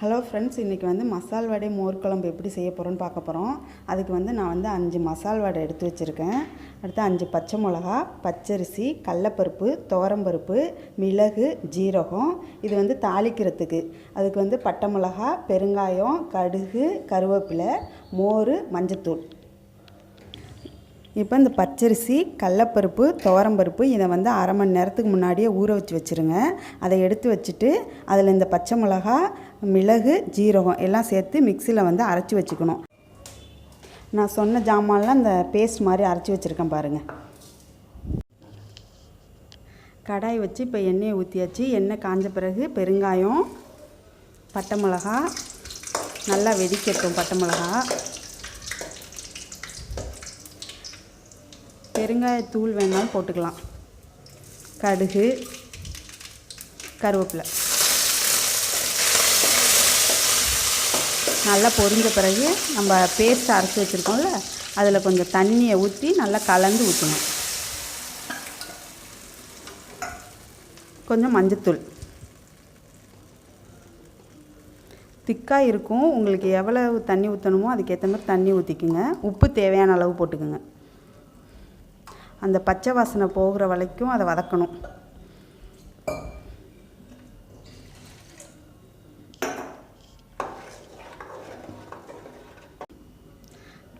Hello friends, இன்றைக்கி மசால் வடை மோர் குழம்பு எப்படி செய்ய போகிறோன்னு பார்க்க போகிறோம். அதுக்கு நான் 5 மசால் வடை எடுத்து வச்சுருக்கேன். அடுத்து 5 பச்சை மிளகா, பச்சரிசி, கடலப்பருப்பு, துவரம்பருப்பு, மிளகு, ஜீரகம். இது தாளிக்கிறதுக்கு. அதுக்கு பட்டை மிளகா, பெருங்காயம், கடுகு, கருவேப்பிலை, மோர், மஞ்சத்தூள். இப்போ இந்த பச்சரிசி, கடலப்பருப்பு, துவரம்பருப்பு இதை அரை மணி நேரத்துக்கு முன்னாடியே ஊற வச்சுருங்க. அதை எடுத்து வச்சுட்டு அதில் இந்த பச்சை மிளகா, மிளகு, ஜீரகம் எல்லாம் சேர்த்து மிக்சியில் அரைச்சி வச்சுக்கணும். நான் சொன்ன ஜாமான்லாம் இந்த பேஸ்ட் மாதிரி அரைச்சி வச்சுருக்கேன் பாருங்கள். கடாய் வச்சு இப்போ எண்ணெயை ஊற்றியாச்சு. எண்ணெய் காஞ்ச பிறகு பெருங்காயம், பட்டை மிளகா நல்லா வெடிக்கட்டும். பட்டை மிளகா, பெருங்காயத்தூள் வேணாலும் போட்டுக்கலாம். கடுகு, கருவேப்பிலை நல்லா பொரிஞ்ச பிறகு நம்ம பேஸ்ட் அரைச்சி வச்சுருக்கோம்ல, அதில் கொஞ்சம் தண்ணியை ஊற்றி நல்லா கலந்து ஊற்றணும். கொஞ்சம் மஞ்சத்தூள். திக்காக இருக்கும். உங்களுக்கு எவ்வளவு தண்ணி ஊற்றணுமோ அதுக்கேற்ற மாதிரி தண்ணி ஊற்றிக்குங்க. உப்பு தேவையான அளவு போட்டுக்குங்க. அந்த பச்சை வாசனை போகிற வரைக்கும் அதை வதக்கணும்.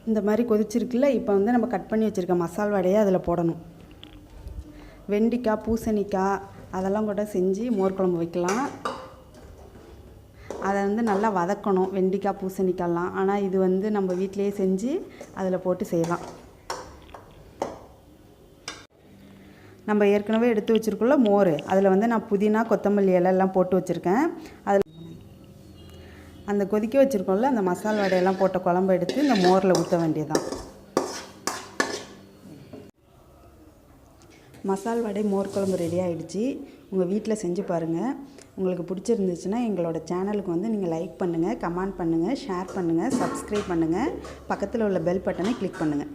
இந்த மாதிரி கொதிச்சிருக்குல்ல, இப்போ நம்ம கட் பண்ணி வச்சுருக்க மசால் வடையை அதில் போடணும். வெண்டைக்காய், பூசணிக்காய் அதெல்லாம் கூட செஞ்சு மோர் குழம்பு வைக்கலாம். அதை நல்லா வதக்கணும். வெண்டைக்காய், பூசணிக்காய்லாம். ஆனால் இது நம்ம வீட்டிலையே செஞ்சு அதில் போட்டு செய்யலாம். நம்ம ஏற்கனவே எடுத்து வச்சுருக்கோம்ல மோர், அதில் நான் புதினா, கொத்தமல்லி இலையெல்லாம் போட்டு வச்சுருக்கேன். அதில் அந்த கொதிக்க வச்சுருக்கோம்ல அந்த மசால் வடையெல்லாம் போட்ட குழம்பு எடுத்து இந்த மோரில் ஊற்ற வேண்டியதுதான். மசால் வடை மோர் குழம்பு ரெடி ஆகிடுச்சு. உங்கள் வீட்டில் செஞ்சு பாருங்கள். உங்களுக்கு பிடிச்சிருந்துச்சுன்னா எங்களோட சேனலுக்கு நீங்கள் லைக் பண்ணுங்கள், கமெண்ட் பண்ணுங்கள், ஷேர் பண்ணுங்கள், சப்ஸ்கிரைப் பண்ணுங்கள். பக்கத்தில் உள்ள பெல் பட்டனை கிளிக் பண்ணுங்கள்.